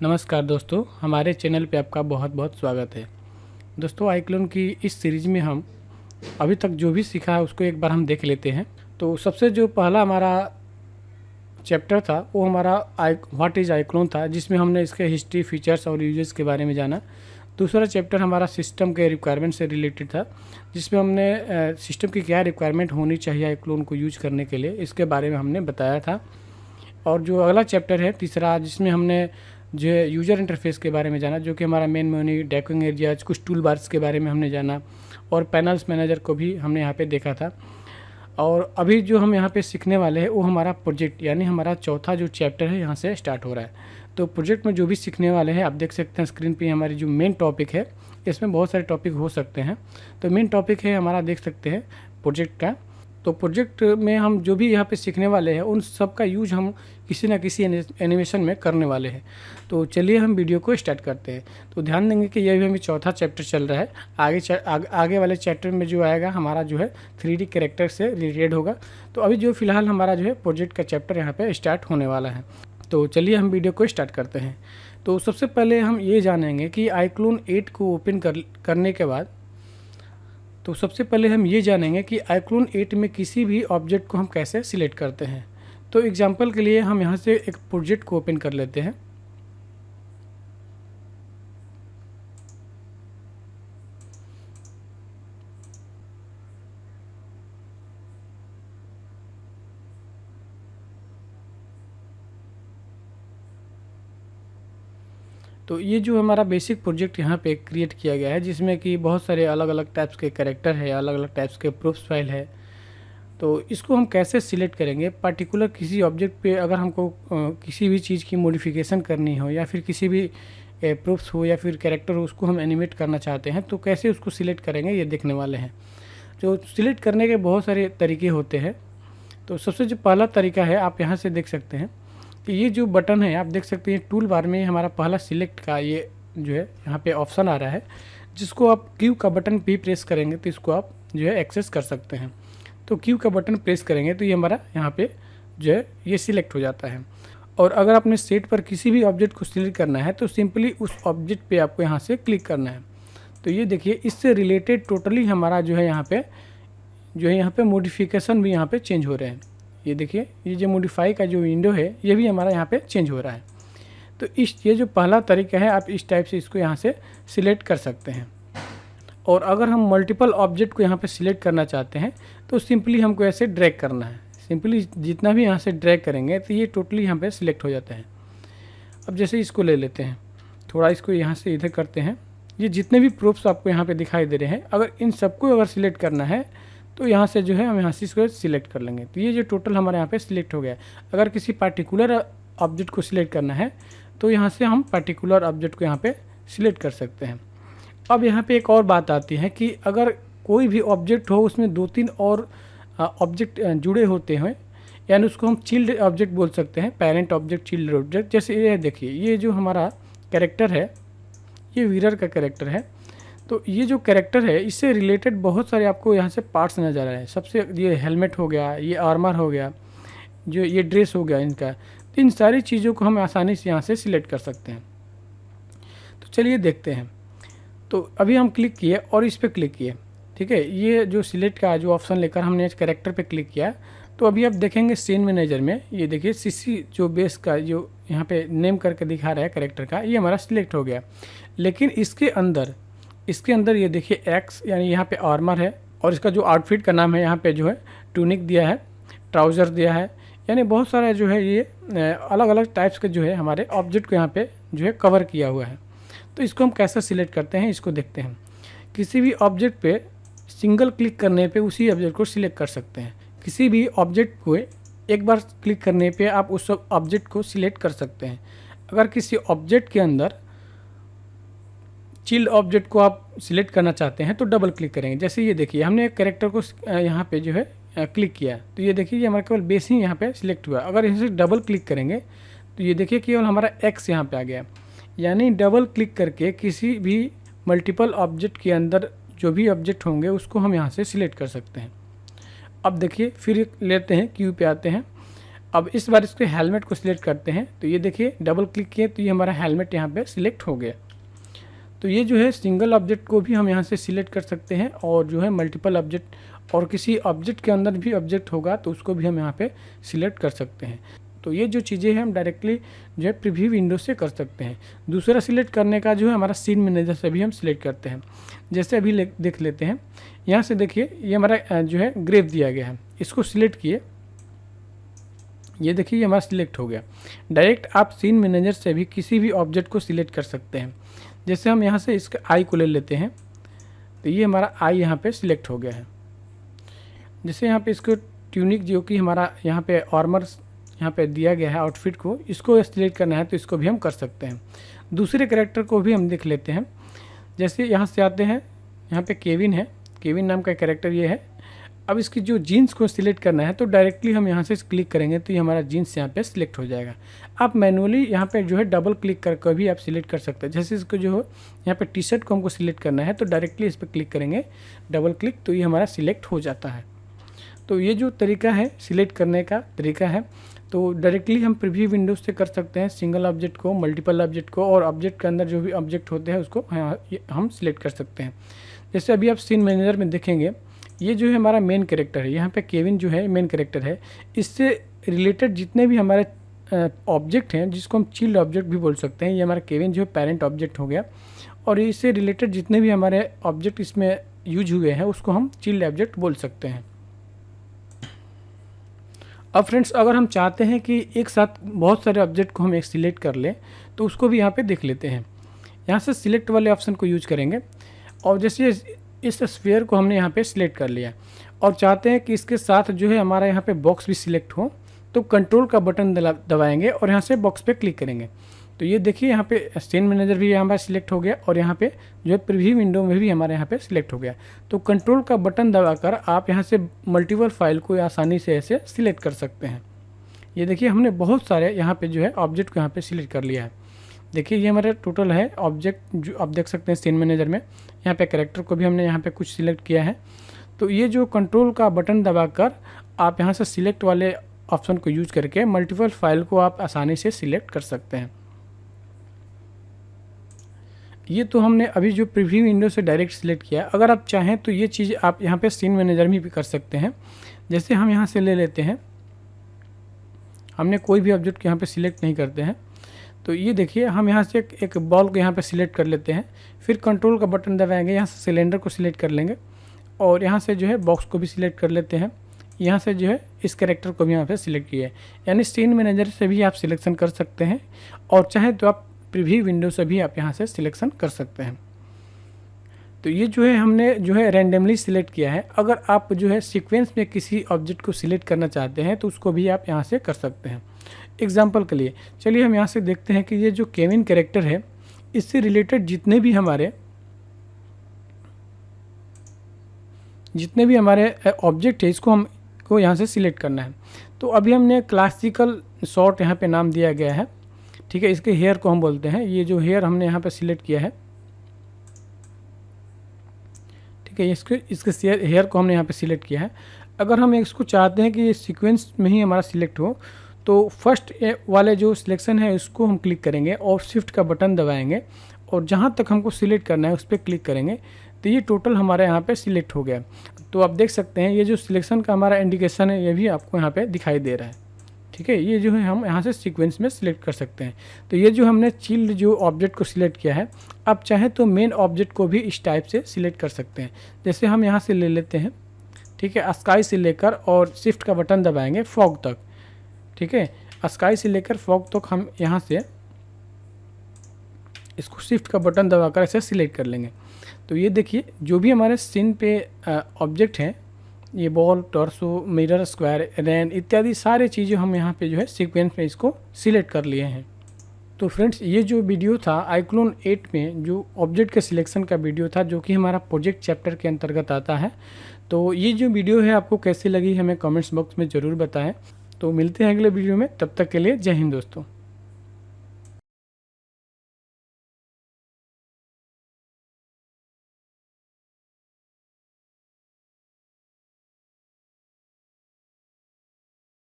नमस्कार दोस्तों, हमारे चैनल पे आपका बहुत बहुत स्वागत है। दोस्तों, आईक्लोन की इस सीरीज़ में हम अभी तक जो भी सीखा है उसको एक बार हम देख लेते हैं। तो सबसे जो पहला हमारा चैप्टर था वो हमारा व्हाट इज़ आईक्लोन था, जिसमें हमने इसके हिस्ट्री, फीचर्स और यूजेस के बारे में जाना। दूसरा चैप्टर हमारा सिस्टम के रिक्वायरमेंट से रिलेटेड था, जिसमें हमने सिस्टम की क्या रिक्वायरमेंट होनी चाहिए आईक्लोन को यूज करने के लिए, इसके बारे में हमने बताया था। और जो अगला चैप्टर है तीसरा, जिसमें हमने जो है यूज़र इंटरफेस के बारे में जाना, जो कि हमारा मेन मेन्यू, डॉकिंग एरियाज, कुछ टूल बार्स के बारे में हमने जाना और पैनल्स मैनेजर को भी हमने यहाँ पे देखा था। और अभी जो हम यहाँ पे सीखने वाले हैं वो हमारा प्रोजेक्ट, यानी हमारा चौथा जो चैप्टर है यहाँ से स्टार्ट हो रहा है। तो प्रोजेक्ट में जो भी सीखने वाले हैं आप देख सकते हैं स्क्रीन पे हमारी जो मेन टॉपिक है, इसमें बहुत सारे टॉपिक हो सकते हैं। तो मेन टॉपिक है हमारा, देख सकते हैं, प्रोजेक्ट का। तो प्रोजेक्ट में हम जो भी यहाँ पे सीखने वाले हैं उन सब का यूज हम किसी ना किसी एनिमेशन में करने वाले हैं। तो चलिए हम वीडियो को स्टार्ट करते हैं। तो ध्यान देंगे कि यह भी हमें चौथा चैप्टर चल रहा है। आगे वाले चैप्टर में जो आएगा हमारा जो है 3D कैरेक्टर से रिलेटेड होगा। तो अभी जो फिलहाल हमारा जो है प्रोजेक्ट का चैप्टर यहाँ पे स्टार्ट होने वाला है। तो चलिए हम वीडियो को स्टार्ट करते हैं। तो सबसे पहले हम ये जानेंगे कि आईक्लोन 8 को ओपन करने के बाद, तो सबसे पहले हम ये जानेंगे कि आईक्लोन 8 में किसी भी ऑब्जेक्ट को हम कैसे सिलेक्ट करते हैं। तो एग्जांपल के लिए हम यहाँ से एक प्रोजेक्ट को ओपन कर लेते हैं। तो ये जो हमारा बेसिक प्रोजेक्ट यहाँ पे क्रिएट किया गया है, जिसमें कि बहुत सारे अलग अलग टाइप्स के कैरेक्टर है, अलग अलग टाइप्स के प्रूफ्स फाइल है। तो इसको हम कैसे सिलेक्ट करेंगे, पर्टिकुलर किसी ऑब्जेक्ट पे अगर हमको किसी भी चीज़ की मॉडिफिकेशन करनी हो, या फिर किसी भी प्रूफ्स हो या फिर कैरेक्टर हो, उसको हम एनिमेट करना चाहते हैं, तो कैसे उसको सिलेक्ट करेंगे ये देखने वाले हैं। जो सिलेक्ट करने के बहुत सारे तरीके होते हैं। तो सबसे जो पहला तरीका है, आप यहाँ से देख सकते हैं कि ये जो बटन है, आप देख सकते हैं टूल बार में हमारा पहला सिलेक्ट का ये जो है यहाँ पे ऑप्शन आ रहा है, जिसको आप क्यू का बटन भी प्रेस करेंगे तो इसको आप जो है एक्सेस कर सकते हैं। तो क्यू का बटन प्रेस करेंगे तो ये हमारा यहाँ पे जो है ये सिलेक्ट हो जाता है। और अगर आपने सेट पर किसी भी ऑब्जेक्ट को सिलेक्ट करना है तो सिंपली उस ऑब्जेक्ट पे आपको यहाँ से क्लिक करना है। तो ये देखिए, इससे रिलेटेड टोटली हमारा जो है यहाँ पे मॉडिफिकेशन भी यहाँ पे चेंज हो रहे हैं। ये देखिए, ये जो मॉडिफाई का जो विंडो है ये भी हमारा यहाँ पे चेंज हो रहा है। तो ये जो पहला तरीका है, आप इस टाइप से इसको यहाँ से सिलेक्ट कर सकते हैं। और अगर हम मल्टीपल ऑब्जेक्ट को यहाँ पे सिलेक्ट करना चाहते हैं तो सिंपली हमको ऐसे ड्रैग करना है। सिंपली जितना भी यहाँ से ड्रैग करेंगे तो ये टोटली यहाँ पे सिलेक्ट हो जाता है। अब जैसे इसको ले लेते हैं, थोड़ा इसको यहाँ से इधर करते हैं। ये जितने भी प्रूफ्स आपको यहाँ पे दिखाई दे रहे हैं, अगर इन सबको अगर सिलेक्ट करना है तो यहाँ से जो है हम यहाँ से इसको सिलेक्ट कर लेंगे। तो ये जो टोटल हमारे यहाँ पे सिलेक्ट हो गया। अगर किसी पार्टिकुलर ऑब्जेक्ट को सिलेक्ट करना है तो यहाँ से हम पार्टिकुलर ऑब्जेक्ट को यहाँ पे सिलेक्ट कर सकते हैं। अब यहाँ पे एक और बात आती है कि अगर कोई भी ऑब्जेक्ट हो, उसमें 2-3 और ऑब्जेक्ट जुड़े होते हैं, यानी उसको हम चिल्ड ऑब्जेक्ट बोल सकते हैं, पेरेंट ऑब्जेक्ट, चिल्ड ऑब्जेक्ट। जैसे ये देखिए, ये जो हमारा कैरेक्टर है ये वीरर का कैरेक्टर है। तो ये जो कैरेक्टर है इससे रिलेटेड बहुत सारे आपको यहाँ से पार्ट्स नज़र आ रहे हैं। सबसे ये हेलमेट हो गया, ये आर्मर हो गया, जो ये ड्रेस हो गया इनका। तो इन सारी चीज़ों को हम आसानी से यहाँ से सिलेक्ट कर सकते हैं। तो चलिए देखते हैं। तो अभी हम क्लिक किए और इस पर क्लिक किए, ठीक है। ये जो सिलेक्ट का जो ऑप्शन लेकर हमने कैरेक्टर पे क्लिक किया, तो अभी आप देखेंगे सीन मैनेजर में ये देखिए सीसी जो बेस का जो यहाँ पे नेम करके दिखा रहा है कैरेक्टर का, ये हमारा सिलेक्ट हो गया। लेकिन इसके अंदर ये देखिए एक्स, यानी यहाँ पे आर्मर है, और इसका जो आउटफिट का नाम है यहाँ पे जो है टूनिक दिया है, ट्राउज़र दिया है, यानी बहुत सारा जो है ये अलग अलग टाइप्स के जो है हमारे ऑब्जेक्ट को यहाँ पे जो है कवर किया हुआ है। तो इसको हम कैसे सिलेक्ट करते हैं इसको देखते हैं। किसी भी ऑब्जेक्ट पे सिंगल क्लिक करने पे उसी ऑब्जेक्ट को सिलेक्ट कर सकते हैं। किसी भी ऑब्जेक्ट को एक बार क्लिक करने पे आप उस ऑब्जेक्ट को सिलेक्ट कर सकते हैं। अगर किसी ऑब्जेक्ट के अंदर चिल्ड ऑब्जेक्ट को आप सिलेक्ट करना चाहते हैं तो डबल क्लिक करेंगे। जैसे ये देखिए, हमने एक कैरेक्टर को यहाँ पे जो है क्लिक किया, तो ये देखिए ये हमारा केवल बेस ही यहाँ पे सिलेक्ट हुआ। अगर यहाँ से डबल क्लिक करेंगे तो ये देखिए केवल हमारा एक्स यहाँ पे आ गया। यानी डबल क्लिक करके किसी भी मल्टीपल ऑब्जेक्ट के अंदर जो भी ऑब्जेक्ट होंगे उसको हम यहाँ से सिलेक्ट कर सकते हैं। अब देखिए फिर लेते हैं क्यू पे आते हैं। अब इस बार इसके हेलमेट को सिलेक्ट करते हैं, तो ये देखिए डबल क्लिक किए तो ये हमारा हेलमेट यहाँ पे सिलेक्ट हो गया। तो ये जो है सिंगल ऑब्जेक्ट को भी हम यहाँ से सिलेक्ट कर सकते हैं, और जो है मल्टीपल ऑब्जेक्ट और किसी ऑब्जेक्ट के अंदर भी ऑब्जेक्ट होगा तो उसको भी हम यहाँ पे सिलेक्ट कर सकते हैं। तो ये जो चीज़ें हैं हम डायरेक्टली जो है प्रीव्यू विंडो से कर सकते हैं। दूसरा सिलेक्ट करने का जो है हमारा सीन मैनेजर से भी हम सिलेक्ट करते हैं। जैसे अभी देख लेते हैं, यहाँ से देखिए ये हमारा जो है ग्रेव दिया गया है, इसको सिलेक्ट किए, ये देखिए ये हमारा सिलेक्ट हो गया। डायरेक्ट आप सीन मैनेजर से भी किसी भी ऑब्जेक्ट को सिलेक्ट कर सकते हैं। जैसे हम यहाँ से इसका आई को ले लेते हैं, तो ये हमारा आई यहाँ पे सिलेक्ट हो गया है। जैसे यहाँ पे इसको ट्यूनिक जो कि हमारा यहाँ पे आर्मर यहाँ पे दिया गया है आउटफिट को, इसको सिलेक्ट करना है तो इसको भी हम कर सकते हैं। दूसरे कैरेक्टर को भी हम देख लेते हैं। जैसे यहाँ से आते हैं, यहाँ पे केविन है, केविन नाम का कैरेक्टर ये है। अब इसकी जो जीन्स को सिलेक्ट करना है तो डायरेक्टली हम यहाँ से क्लिक करेंगे तो ये हमारा जीन्स यहाँ पे सिलेक्ट हो जाएगा। आप मैनुअली यहाँ पे जो है डबल क्लिक करके भी आप सिलेक्ट कर सकते हैं। जैसे इसको जो है यहाँ पे टी शर्ट को हमको सिलेक्ट करना है तो डायरेक्टली इस पर क्लिक करेंगे डबल क्लिक, तो ये हमारा सिलेक्ट हो जाता है। तो ये जो तरीका है सिलेक्ट करने का तरीका है, तो डायरेक्टली हम प्रीव्यू विंडो से कर सकते हैं सिंगल ऑब्जेक्ट को, मल्टीपल ऑब्जेक्ट को, और ऑब्जेक्ट के अंदर जो भी ऑब्जेक्ट होते हैं उसको हम सिलेक्ट कर सकते हैं। जैसे अभी आप सीन मैनेजर में देखेंगे, ये जो है हमारा मेन कैरेक्टर है, यहाँ पे केविन जो है मेन कैरेक्टर है। इससे रिलेटेड जितने भी हमारे ऑब्जेक्ट हैं, जिसको हम चिल्ड ऑब्जेक्ट भी बोल सकते हैं, ये हमारा केविन जो है पेरेंट ऑब्जेक्ट हो गया, और इससे रिलेटेड जितने भी हमारे ऑब्जेक्ट इसमें यूज हुए हैं उसको हम चिल्ड ऑब्जेक्ट बोल सकते हैं। अब फ्रेंड्स, अगर हम चाहते हैं कि एक साथ बहुत सारे ऑब्जेक्ट को हम एक सिलेक्ट कर लें तो उसको भी यहाँ पे देख लेते हैं। यहाँ से सिलेक्ट वाले ऑप्शन को यूज करेंगे, और जैसे इस स्फीयर को हमने यहाँ पे सिलेक्ट कर लिया और चाहते हैं कि इसके साथ जो है हमारा यहाँ पे बॉक्स भी सिलेक्ट हो, तो कंट्रोल का बटन दबाएंगे और यहाँ से बॉक्स पे क्लिक करेंगे। तो ये देखिए यहाँ पे सीन मैनेजर भी यहाँ पर सिलेक्ट हो गया, और यहाँ पे जो है प्रीव्यू विंडो में भी हमारे यहाँ पे सिलेक्ट हो गया। तो कंट्रोल का बटन दबाकर आप यहाँ से मल्टीपल फाइल को आसानी से ऐसे सिलेक्ट कर सकते हैं। ये देखिए हमने बहुत सारे यहाँ पे जो है ऑब्जेक्ट को यहाँ पे सिलेक्ट कर लिया है। देखिए ये हमारा टोटल है ऑब्जेक्ट, जो आप देख सकते हैं सीन मैनेजर में। यहाँ पे कैरेक्टर को भी हमने यहाँ पे कुछ सिलेक्ट किया है। तो ये जो कंट्रोल का बटन दबाकर आप यहाँ से सिलेक्ट वाले ऑप्शन को यूज करके मल्टीपल फाइल को आप आसानी से सिलेक्ट कर सकते हैं। ये तो हमने अभी जो प्रीव्यू विंडो से डायरेक्ट सिलेक्ट किया। अगर आप चाहें तो ये चीज़ आप यहाँ पे सीन मैनेजर में भी कर सकते हैं। जैसे हम यहाँ से ले लेते हैं, हमने कोई भी ऑब्जेक्ट यहाँ पे सिलेक्ट नहीं करते हैं, तो ये देखिए हम यहाँ से एक बॉल को यहाँ पे सिलेक्ट कर लेते हैं, फिर कंट्रोल का बटन दबाएंगे, यहाँ से सिलेंडर को सिलेक्ट कर लेंगे, और यहाँ से जो है बॉक्स को भी सिलेक्ट कर लेते हैं। यहाँ से जो है इस कैरेक्टर को भी यहाँ पे सिलेक्ट किया है। यानी सीन मैनेजर से भी आप सिलेक्शन कर सकते हैं, और चाहे तो आप प्रीव्यू विंडो से भी आप यहाँ से सिलेक्शन कर सकते हैं। तो ये जो है हमने जो है रैंडमली सिलेक्ट किया है। अगर आप जो है सीक्वेंस में किसी ऑब्जेक्ट को सिलेक्ट करना चाहते हैं तो उसको भी आप यहाँ से कर सकते हैं। एग्जाम्पल के लिए चलिए हम यहाँ से देखते हैं कि ये जो केविन कैरेक्टर है, इससे रिलेटेड जितने भी हमारे ऑब्जेक्ट है, इसको हमको यहाँ से सिलेक्ट करना है। तो अभी हमने क्लासिकल शॉर्ट यहाँ पे नाम दिया गया है, ठीक है। इसके हेयर को हम बोलते हैं, ये जो हेयर हमने यहाँ पे सिलेक्ट किया है, ठीक है। इसके हेयर को हमने यहाँ पे सिलेक्ट किया है। अगर हम इसको चाहते हैं कि ये सीक्वेंस में ही हमारा सिलेक्ट हो, तो फर्स्ट वाले जो सिलेक्शन है उसको हम क्लिक करेंगे और शिफ्ट का बटन दबाएंगे, और जहाँ तक हमको सिलेक्ट करना है उस पर क्लिक करेंगे, तो ये टोटल हमारे यहाँ पे सिलेक्ट हो गया। तो आप देख सकते हैं ये जो सिलेक्शन का हमारा इंडिकेशन है ये भी आपको यहाँ पे दिखाई दे रहा है, ठीक है। ये जो है हम यहाँ से सीक्वेंस में सिलेक्ट कर सकते हैं। तो ये जो हमने चिल्ड जो ऑब्जेक्ट को सिलेक्ट किया है, आप चाहें तो मेन ऑब्जेक्ट को भी इस टाइप से सिलेक्ट कर सकते हैं। जैसे हम यहाँ से ले लेते हैं, ठीक है, स्काई से लेकर और शिफ्ट का बटन दबाएंगे फॉग तक, ठीक है। स्काई से लेकर फॉग तक हम यहाँ से इसको शिफ्ट का बटन दबाकर ऐसे सिलेक्ट कर लेंगे। तो ये देखिए जो भी हमारे सीन पे ऑब्जेक्ट हैं, ये बॉल, टॉर्सो, मिरर, स्क्वायर, रैन इत्यादि सारे चीज़ें हम यहाँ पे जो है सीक्वेंस में इसको सिलेक्ट कर लिए हैं। तो फ्रेंड्स, ये जो वीडियो था iClone 8 में जो ऑब्जेक्ट के सिलेक्शन का वीडियो था, जो कि हमारा प्रोजेक्ट चैप्टर के अंतर्गत आता है। तो ये जो वीडियो है आपको कैसी लगी हमें कमेंट्स बॉक्स में ज़रूर बताएं। तो मिलते हैं अगले वीडियो में, तब तक के लिए जय हिंद दोस्तों।